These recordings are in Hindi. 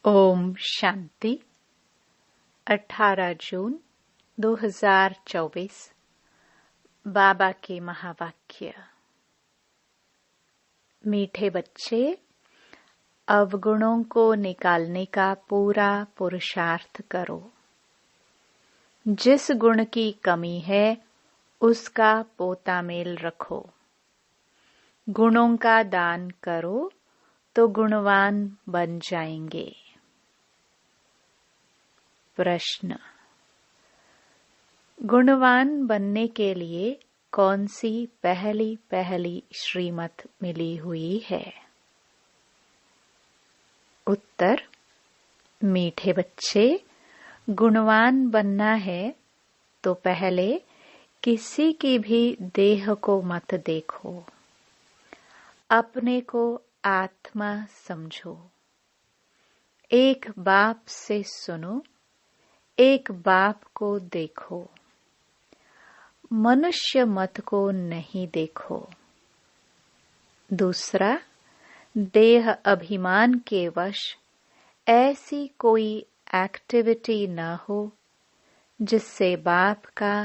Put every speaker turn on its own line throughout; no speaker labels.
ओम शांति। 18 जून 2024 बाबा के महावाक्य। मीठे बच्चे, अवगुणों को निकालने का पूरा पुरुषार्थ करो। जिस गुण की कमी है उसका पोता मेल रखो। गुणों का दान करो तो गुणवान बन जाएंगे। प्रश्न: गुणवान बनने के लिए कौन सी पहली श्रीमत मिली हुई है? उत्तर: मीठे बच्चे, गुणवान बनना है तो पहले किसी की भी देह को मत देखो, अपने को आत्मा समझो। एक बाप से सुनो, एक बाप को देखो। मनुष्य मत को नहीं देखो। दूसरा, देह अभिमान के वश ऐसी कोई एक्टिविटी न हो जिससे बाप का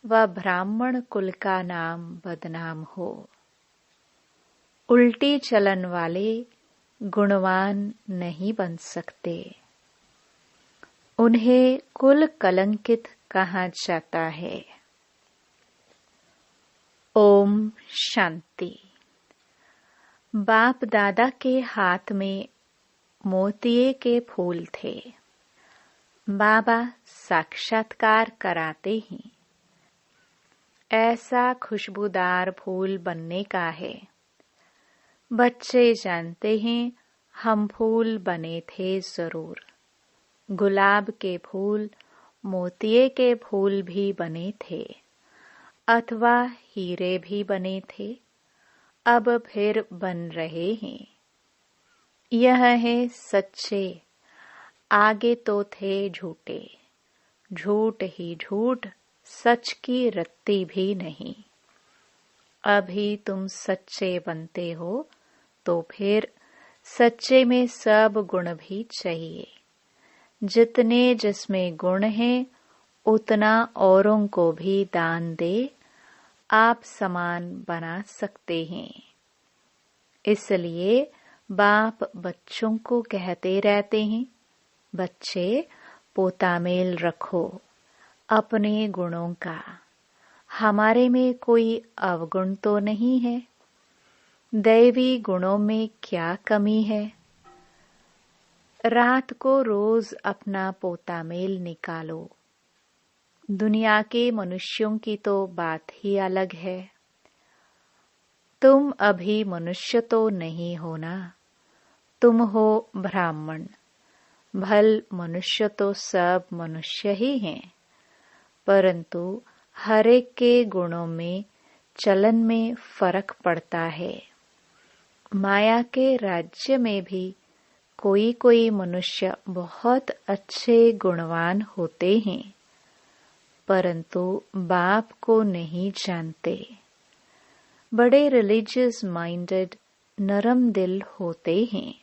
व ब्राह्मण कुल का नाम बदनाम हो। उल्टी चलन वाले गुणवान नहीं बन सकते। उन्हें कुल कलंकित कहा जाता है। ओम शांति। बाप दादा के हाथ में मोतिये के फूल थे। बाबा साक्षात्कार कराते ही ऐसा खुशबूदार फूल बनने का है। बच्चे जानते हैं हम फूल बने थे जरूर। गुलाब के फूल, मोतिये के फूल भी बने थे अथवा हीरे भी बने थे, अब फिर बन रहे हैं। यह है सच्चे, आगे तो थे झूठे। झूठ ही झूठ, सच की रत्ती भी नहीं। अभी तुम सच्चे बनते हो तो फिर सच्चे में सब गुण भी चाहिए। जितने जिसमें गुण हैं उतना औरों को भी दान दे आप समान बना सकते हैं। इसलिए बाप बच्चों को कहते रहते हैं, बच्चे पोता मेल रखो अपने गुणों का। हमारे में कोई अवगुण तो नहीं है। दैवी गुणों में क्या कमी है? रात को रोज अपना पोता मेल निकालो। दुनिया के मनुष्यों की तो बात ही अलग है। तुम अभी मनुष्य तो नहीं हो ना, तुम हो ब्राह्मण। भल मनुष्य तो सब मनुष्य ही हैं, परंतु हर एक के गुणों में चलन में फर्क पड़ता है। माया के राज्य में भी कोई कोई मनुष्य बहुत अच्छे गुणवान होते हैं, परंतु बाप को नहीं जानते। बड़े रिलीजियस माइंडेड, नरम दिल होते हैं।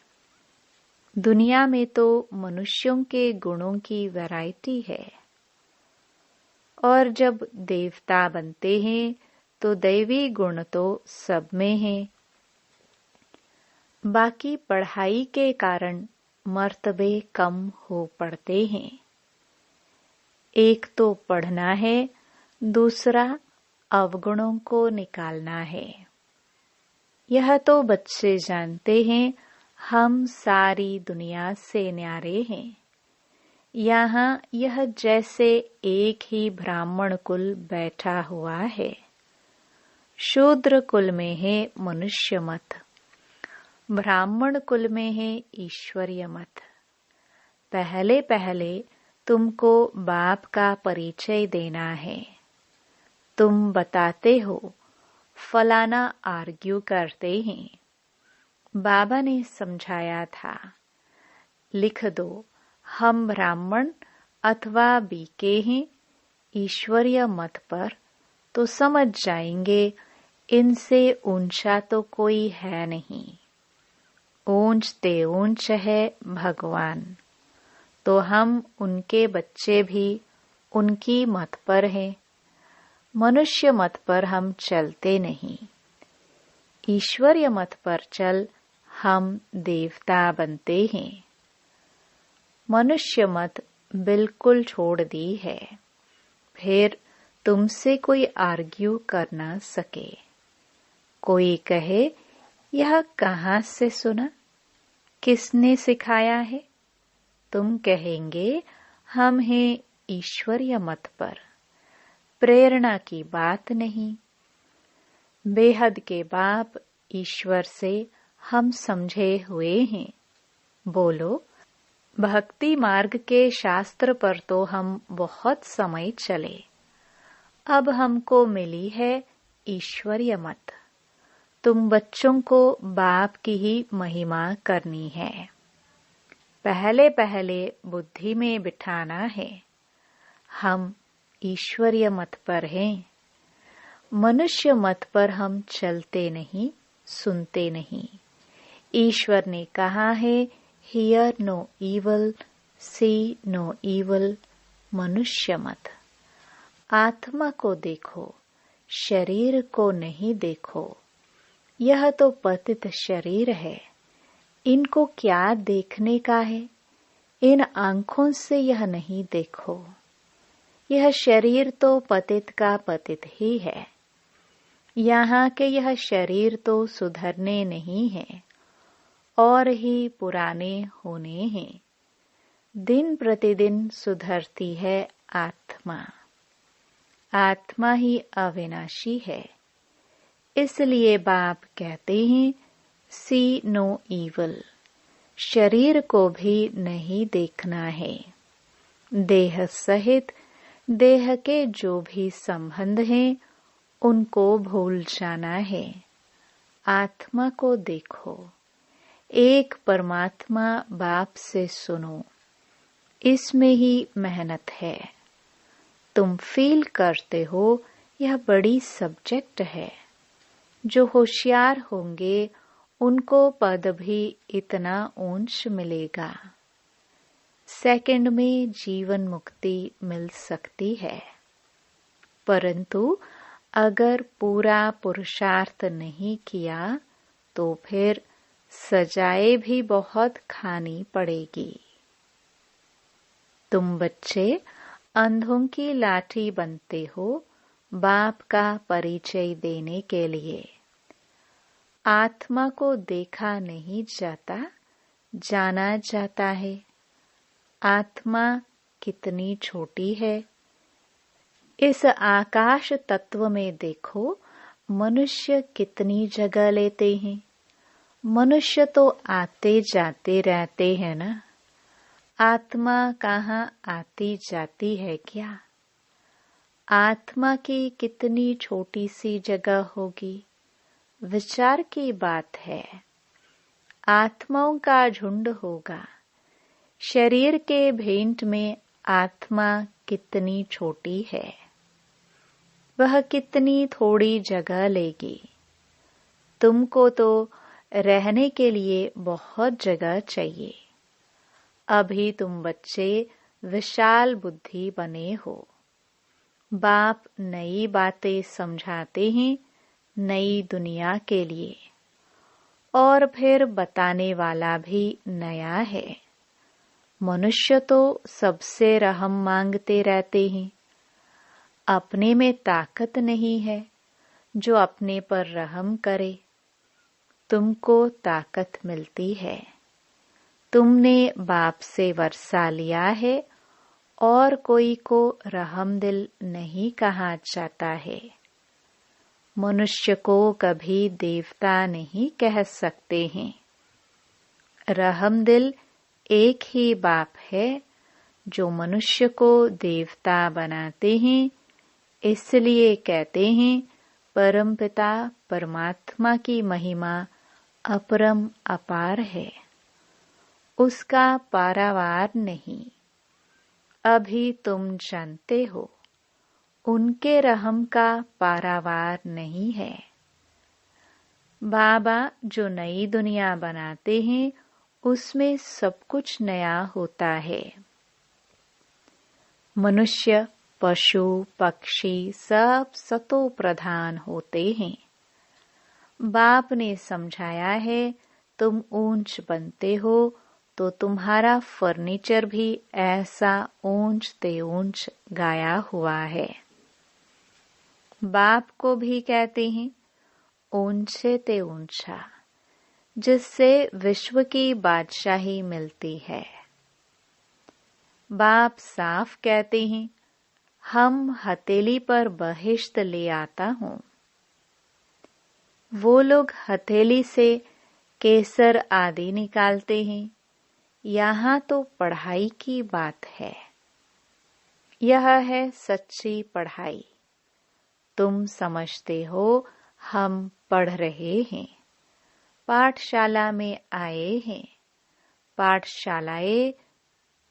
दुनिया में तो मनुष्यों के गुणों की वैरायटी है, और जब देवता बनते हैं तो दैवी गुण तो सब में है। बाकी पढ़ाई के कारण मर्तबे कम हो पड़ते हैं। एक तो पढ़ना है, दूसरा अवगुणों को निकालना है। यह तो बच्चे जानते हैं हम सारी दुनिया से न्यारे हैं। यहाँ यह जैसे एक ही ब्राह्मण कुल बैठा हुआ है। शूद्र कुल में है मनुष्य मत, ब्राह्मण कुल में है ईश्वरीय मत। पहले पहले तुमको बाप का परिचय देना है। तुम बताते हो फलाना आर्ग्यू करते हैं। बाबा ने समझाया था, लिख दो हम ब्राह्मण अथवा बीके हैं ईश्वरीय मत पर, तो समझ जाएंगे इनसे ऊंचा तो कोई है नहीं। ऊंचते ऊंच है भगवान, तो हम उनके बच्चे भी उनकी मत पर हैं। मनुष्य मत पर हम चलते नहीं, ईश्वरीय मत पर चल हम देवता बनते हैं। मनुष्य मत बिल्कुल छोड़ दी है, फिर तुमसे कोई आर्ग्यू कर ना सके। कोई कहे यह कहाँ से सुना, किसने सिखाया है? तुम कहेंगे हम हैं ईश्वरीय मत पर, प्रेरणा की बात नहीं। बेहद के बाप ईश्वर से हम समझे हुए हैं। बोलो, भक्ति मार्ग के शास्त्र पर तो हम बहुत समय चले, अब हमको मिली है ईश्वरीय मत। तुम बच्चों को बाप की ही महिमा करनी है। पहले पहले बुद्धि में बिठाना है, हम ईश्वरीय मत पर हैं। मनुष्य मत पर हम चलते नहीं, सुनते नहीं। ईश्वर ने कहा है, hear no evil, see no evil. मनुष्य मत। आत्मा को देखो, शरीर को नहीं देखो। यह तो पतित शरीर है, इनको क्या देखने का है? इन आंखों से यह नहीं देखो। यह शरीर तो पतित का पतित ही है। यहाँ के यह शरीर तो सुधरने नहीं है और ही पुराने होने हैं। दिन प्रतिदिन सुधरती है आत्मा। आत्मा ही अविनाशी है। इसलिए बाप कहते हैं, सी नो इवल। शरीर को भी नहीं देखना है। देह सहित देह के जो भी संबंध हैं, उनको भूल जाना है। आत्मा को देखो, एक परमात्मा बाप से सुनो। इसमें ही मेहनत है। तुम फील करते हो यह बड़ी सब्जेक्ट है। जो होशियार होंगे उनको पद भी इतना ऊंच मिलेगा। सेकंड में जीवन मुक्ति मिल सकती है, परंतु अगर पूरा पुरुषार्थ नहीं किया तो फिर सजाएं भी बहुत खानी पड़ेगी। तुम बच्चे अंधों की लाठी बनते हो बाप का परिचय देने के लिए। आत्मा को देखा नहीं जाता, जाना जाता है। आत्मा कितनी छोटी है। इस आकाश तत्व में देखो, मनुष्य कितनी जगह लेते हैं। मनुष्य तो आते जाते रहते हैं ना। आत्मा कहाँ आती जाती है क्या? आत्मा की कितनी छोटी सी जगह होगी। विचार की बात है। आत्माओं का झुंड होगा। शरीर के भेंट में आत्मा कितनी छोटी है। वह कितनी थोड़ी जगह लेगी। तुमको तो रहने के लिए बहुत जगह चाहिए। अभी तुम बच्चे विशाल बुद्धि बने हो। बाप नई बातें समझाते हैं नई दुनिया के लिए, और फिर बताने वाला भी नया है। मनुष्य तो सबसे रहम मांगते रहते हैं। अपने में ताकत नहीं है जो अपने पर रहम करे। तुमको ताकत मिलती है। तुमने बाप से वर्षा लिया है और कोई को रहम दिल नहीं कहा जाता है। मनुष्य को कभी देवता नहीं कह सकते हैं। रहम दिल एक ही बाप है जो मनुष्य को देवता बनाते हैं। इसलिए कहते हैं परमपिता परमात्मा की महिमा अपरम अपार है, उसका पारावार नहीं। अभी तुम जानते हो उनके रहम का पारावार नहीं है। बाबा जो नई दुनिया बनाते हैं उसमें सब कुछ नया होता है। मनुष्य, पशु, पक्षी सब सतो प्रधान होते हैं। बाप ने समझाया है तुम ऊंच बनते हो तो तुम्हारा फर्नीचर भी ऐसा ऊंच ते ऊंच गाया हुआ है। बाप को भी कहते हैं ऊंचे ते ऊंचा, जिससे विश्व की बादशाही मिलती है। बाप साफ कहते हैं हम हथेली पर बहिश्त ले आता हूँ। वो लोग हथेली से केसर आदि निकालते हैं। यहाँ तो पढ़ाई की बात है। यह है सच्ची पढ़ाई। तुम समझते हो हम पढ़ रहे हैं, पाठशाला में आए हैं। पाठशालाएं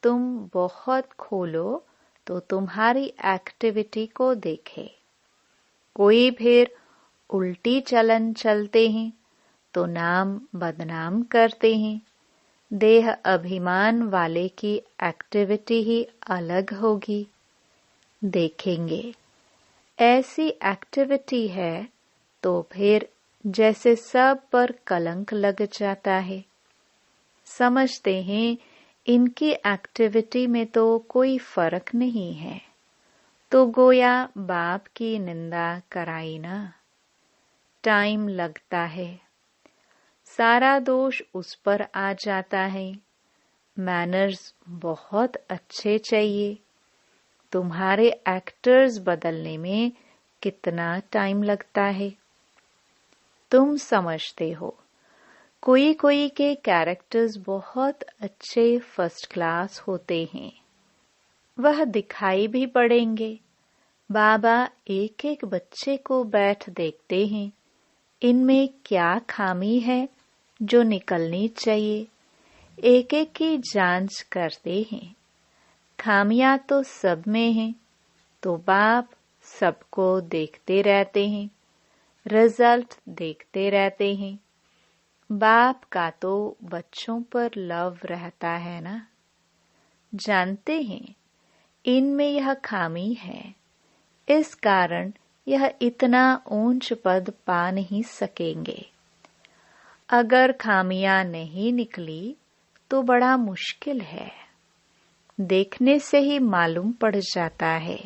तुम बहुत खोलो तो तुम्हारी एक्टिविटी को देखे। कोई फिर उल्टी चलन चलते हैं तो नाम बदनाम करते हैं। देह अभिमान वाले की एक्टिविटी ही अलग होगी। देखेंगे ऐसी एक्टिविटी है तो फिर जैसे सब पर कलंक लग जाता है। समझते हैं इनकी एक्टिविटी में तो कोई फर्क नहीं है, तो गोया बाप की निंदा कराई ना। टाइम लगता है, सारा दोष उस पर आ जाता है। मैनर्स बहुत अच्छे चाहिए। तुम्हारे एक्टर्स बदलने में कितना टाइम लगता है। तुम समझते हो कोई कोई के कैरेक्टर्स बहुत अच्छे फर्स्ट क्लास होते हैं, वह दिखाई भी पड़ेंगे। बाबा एक एक बच्चे को बैठ देखते हैं, इनमें क्या खामी है जो निकलनी चाहिए। एक एक की जांच करते हैं। खामियां तो सब में हैं, तो बाप सबको देखते रहते हैं, रिजल्ट देखते रहते हैं। बाप का तो बच्चों पर लव रहता है ना। जानते हैं इनमें यह खामी है, इस कारण यह इतना ऊंच पद पा नहीं सकेंगे। अगर खामियां नहीं निकली तो बड़ा मुश्किल है। देखने से ही मालूम पड़ जाता है।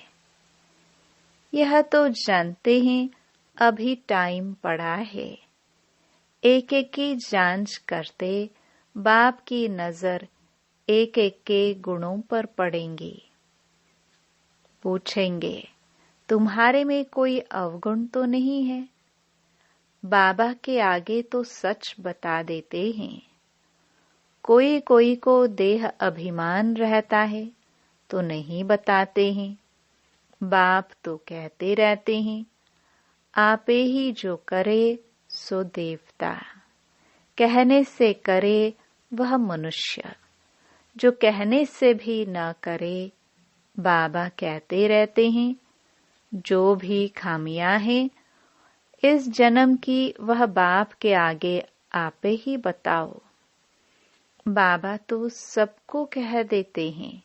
यह तो जानते हैं अभी टाइम पड़ा है। एक एक की जांच करते बाप की नजर एक एक के गुणों पर पड़ेंगी। पूछेंगे तुम्हारे में कोई अवगुण तो नहीं है। बाबा के आगे तो सच बता देते हैं। कोई कोई को देह अभिमान रहता है तो नहीं बताते हैं। बाप तो कहते रहते हैं आपे ही जो करे सो देवता। कहने से करे वह मनुष्य, जो कहने से भी न करे। बाबा कहते रहते हैं जो भी खामियां हैं इस जन्म की वह बाप के आगे आपे ही बताओ। बाबा तो सबको कह देते हैं।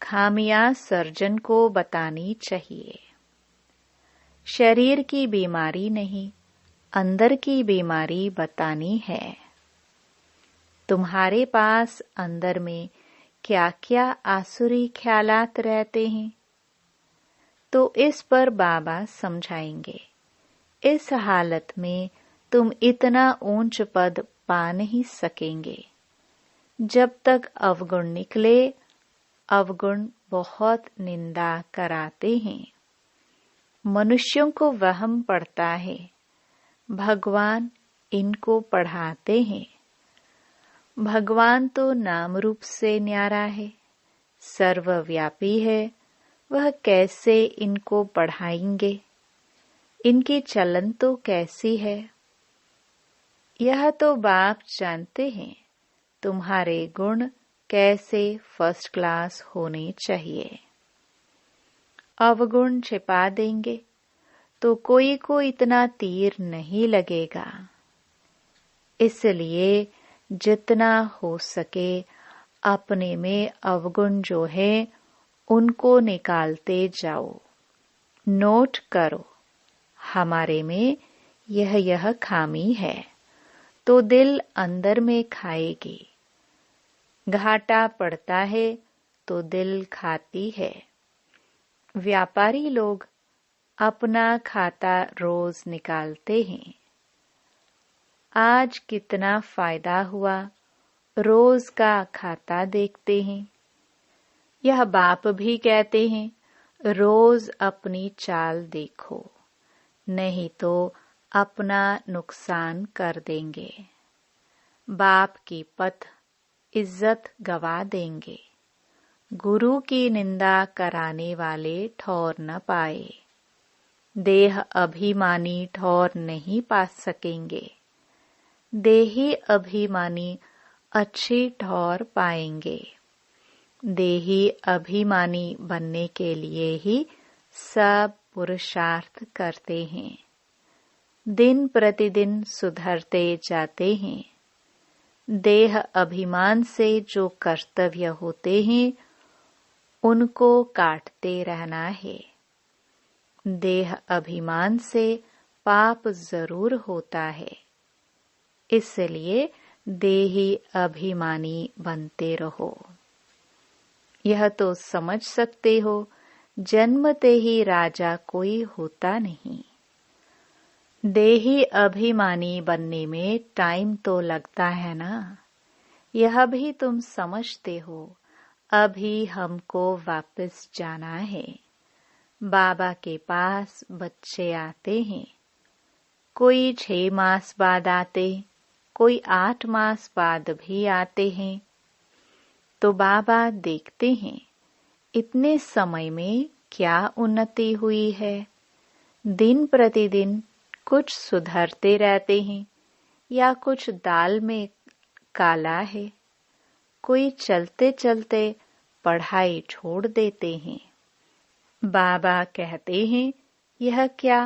खामियां सर्जन को बतानी चाहिए। शरीर की बीमारी नहीं, अंदर की बीमारी बतानी है। तुम्हारे पास अंदर में क्या क्या आसुरी ख्यालात रहते हैं, तो इस पर बाबा समझाएंगे। इस हालत में तुम इतना ऊंच पद पा नहीं सकेंगे। जब तक अवगुण निकले, अवगुण बहुत निंदा कराते हैं। मनुष्यों को वहम पड़ता है, भगवान इनको पढ़ाते हैं। भगवान तो नाम रूप से न्यारा है, सर्वव्यापी है। वह कैसे इनको पढ़ाएंगे? इनकी चलन तो कैसी है? यह तो बाप जानते हैं तुम्हारे गुण कैसे फर्स्ट क्लास होने चाहिए। अवगुण छिपा देंगे तो कोई को इतना तीर नहीं लगेगा। इसलिए जितना हो सके अपने में अवगुण जो है उनको निकालते जाओ। नोट करो, हमारे में यह खामी है, तो दिल अंदर में खाएगी। घाटा पड़ता है तो दिल खाती है। व्यापारी लोग अपना खाता रोज निकालते हैं। आज कितना फायदा हुआ, रोज का खाता देखते हैं। यह बाप भी कहते हैं, रोज अपनी चाल देखो, नहीं तो अपना नुकसान कर देंगे। बाप की पथ इज्जत गवा देंगे। गुरु की निंदा कराने वाले ठौर न पाए। देह अभिमानी ठौर नहीं पा सकेंगे। देही अभिमानी अच्छी ठौर पाएंगे। देही अभिमानी बनने के लिए ही सब पुरुषार्थ करते हैं। दिन प्रतिदिन सुधरते जाते हैं। देह अभिमान से जो कर्तव्य होते हैं उनको काटते रहना है। देह अभिमान से पाप जरूर होता है, इसलिए देही अभिमानी बनते रहो। यह तो समझ सकते हो, जन्मते ही राजा कोई होता नहीं। देही अभिमानी बनने में टाइम तो लगता है ना, यह भी तुम समझते हो। अभी हमको वापस जाना है। बाबा के पास बच्चे आते हैं, कोई 6 मास बाद आते, कोई 8 मास बाद भी आते हैं। तो बाबा देखते हैं इतने समय में क्या उन्नति हुई है। दिन प्रतिदिन कुछ सुधरते रहते हैं या कुछ दाल में काला है। कोई चलते चलते पढ़ाई छोड़ देते हैं। बाबा कहते हैं, यह क्या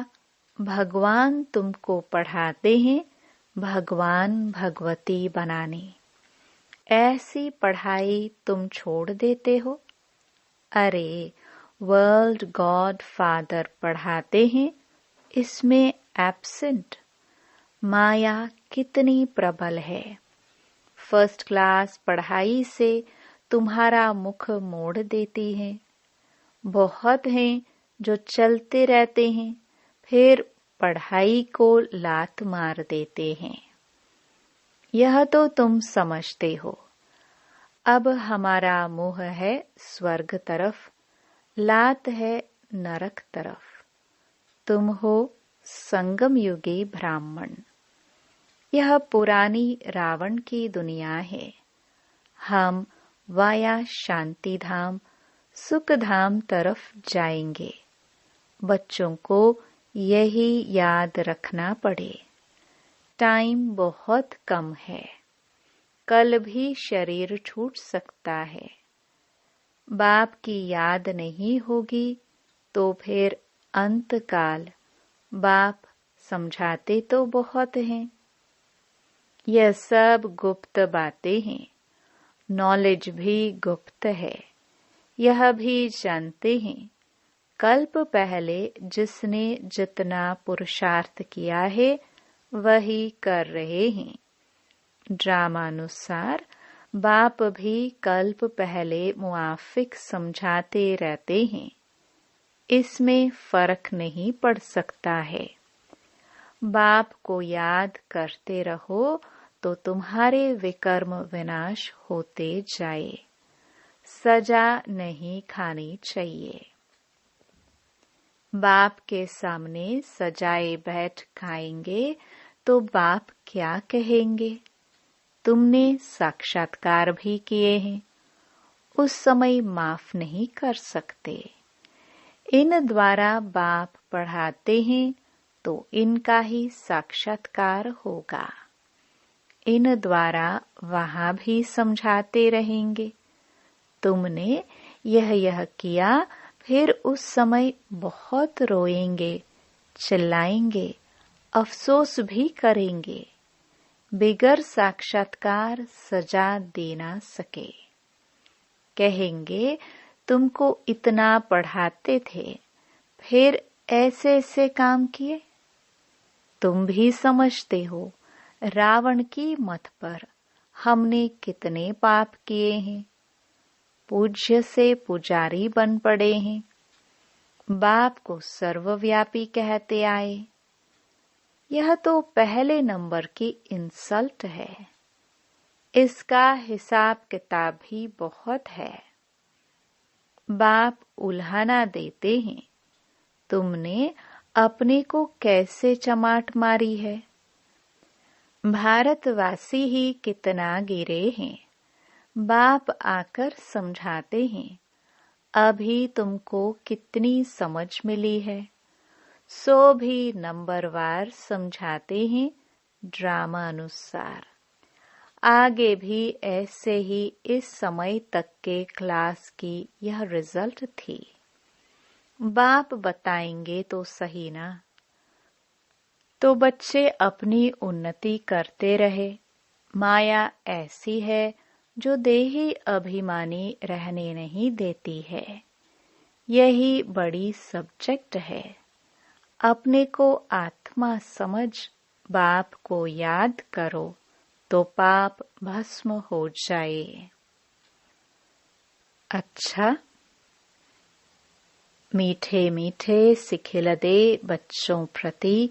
भगवान तुमको पढ़ाते हैं भगवान भगवती बनाने। ऐसी पढ़ाई तुम छोड़ देते हो। अरे वर्ल्ड गॉड फादर पढ़ाते हैं, इसमें एब्सेंट। माया कितनी प्रबल है। फर्स्ट क्लास पढ़ाई से तुम्हारा मुख मोड़ देती है। बहुत हैं जो चलते रहते हैं, फिर पढ़ाई को लात मार देते हैं। यह तो तुम समझते हो। अब हमारा मुंह है स्वर्ग तरफ, लात है नरक तरफ। तुम हो संगम युगी ब्राह्मण। यह पुरानी रावण की दुनिया है। हम वाया शांति धाम सुख धाम तरफ जाएंगे। बच्चों को यही याद रखना पड़े। टाइम बहुत कम है, कल भी शरीर छूट सकता है। बाप की याद नहीं होगी तो फिर अंतकाल। बाप समझाते तो बहुत हैं। यह सब गुप्त बातें हैं। नॉलेज भी गुप्त है। यह भी जानते हैं, कल्प पहले जिसने जितना पुरुषार्थ किया है वही कर रहे हैं। ड्रामानुसार बाप भी कल्प पहले मुआफिक समझाते रहते हैं। इसमें फर्क नहीं पड़ सकता है। बाप को याद करते रहो तो तुम्हारे विकर्म विनाश होते जाए। सजा नहीं खानी चाहिए। बाप के सामने सजाए बैठ खाएंगे तो बाप क्या कहेंगे। तुमने साक्षात्कार भी किए हैं, उस समय माफ नहीं कर सकते। इन द्वारा बाप पढ़ाते हैं तो इनका ही साक्षात्कार होगा। इन द्वारा वहां भी समझाते रहेंगे। तुमने यह किया, फिर उस समय बहुत रोएंगे चिल्लाएंगे, अफसोस भी करेंगे, बिगर साक्षात्कार सजा दे ना सके। कहेंगे तुमको इतना पढ़ाते थे, फिर ऐसे ऐसे काम किए। तुम भी समझते हो रावण की मत पर हमने कितने पाप किए हैं। पूज्य से पुजारी बन पड़े हैं, बाप को सर्वव्यापी कहते आए। यह तो पहले नंबर की इंसल्ट है। इसका हिसाब किताब भी बहुत है। बाप उल्हाना देते हैं, तुमने अपने को कैसे चमाट मारी है। भारतवासी ही कितना गिरे हैं। बाप आकर समझाते हैं, अभी तुमको कितनी समझ मिली है। सो भी नंबरवार समझाते हैं ड्रामा अनुसार। आगे भी ऐसे ही इस समय तक के क्लास की यह रिजल्ट थी। बाप बताएंगे तो सही ना। तो बच्चे अपनी उन्नति करते रहे। माया ऐसी है जो देही अभिमानी रहने नहीं देती है। यही बड़ी सब्जेक्ट है। अपने को आत्मा समझ बाप को याद करो तो पाप भस्म हो जाए। अच्छा, मीठे मीठे सिखिलदे बच्चों प्रति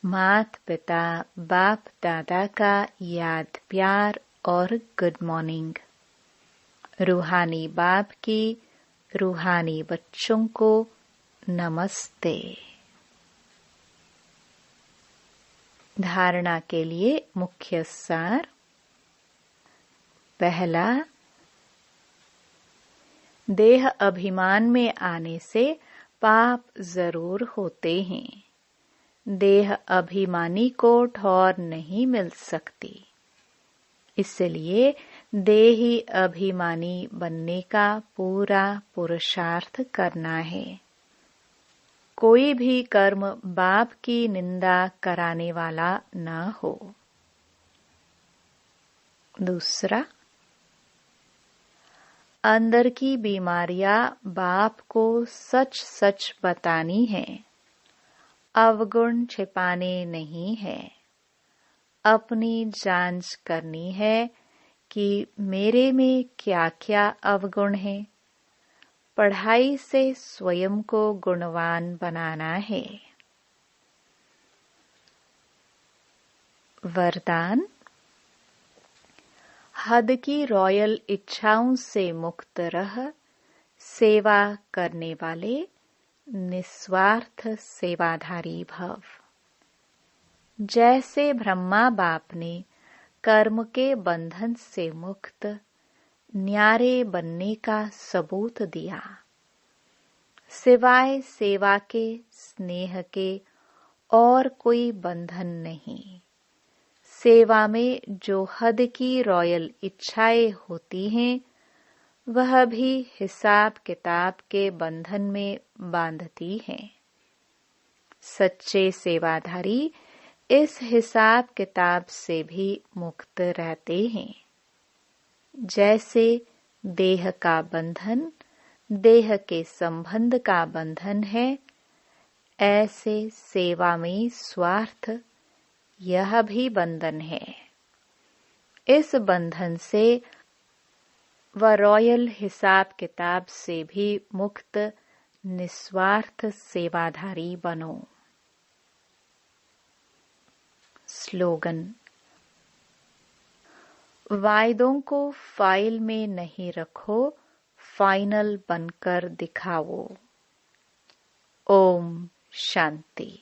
मात पिता बाप दादा का याद प्यार और गुड मॉर्निंग। रूहानी बाप की रूहानी बच्चों को नमस्ते। धारणा के लिए मुख्य सार। पहला, देह अभिमान में आने से पाप जरूर होते हैं। देह अभिमानी को ठौर नहीं मिल सकती, इसलिए देही अभिमानी बनने का पूरा पुरुषार्थ करना है। कोई भी कर्म बाप की निंदा कराने वाला न हो। दूसरा, अंदर की बीमारियां बाप को सच सच बतानी है, अवगुण छिपाने नहीं है। अपनी जांच करनी है कि मेरे में क्या क्या अवगुण है। पढ़ाई से स्वयं को गुणवान बनाना है। वरदान, हद की रॉयल इच्छाओं से मुक्त रह सेवा करने वाले निस्वार्थ सेवाधारी भव। जैसे ब्रह्मा बाप ने कर्म के बंधन से मुक्त न्यारे बनने का सबूत दिया, सिवाय सेवा के स्नेह के और कोई बंधन नहीं। सेवा में जो हद की रॉयल इच्छाएं होती हैं, वह भी हिसाब किताब के बंधन में बांधती हैं। सच्चे सेवाधारी इस हिसाब किताब से भी मुक्त रहते हैं। जैसे देह का बंधन देह के संबंध का बंधन है, ऐसे सेवा में स्वार्थ यह भी बंधन है। इस बंधन से व रॉयल हिसाब किताब से भी मुक्त निस्वार्थ सेवाधारी बनो। स्लोगन, वायदों को फाइल में नहीं रखो, फाइनल बनकर दिखाओ। ओम शांति।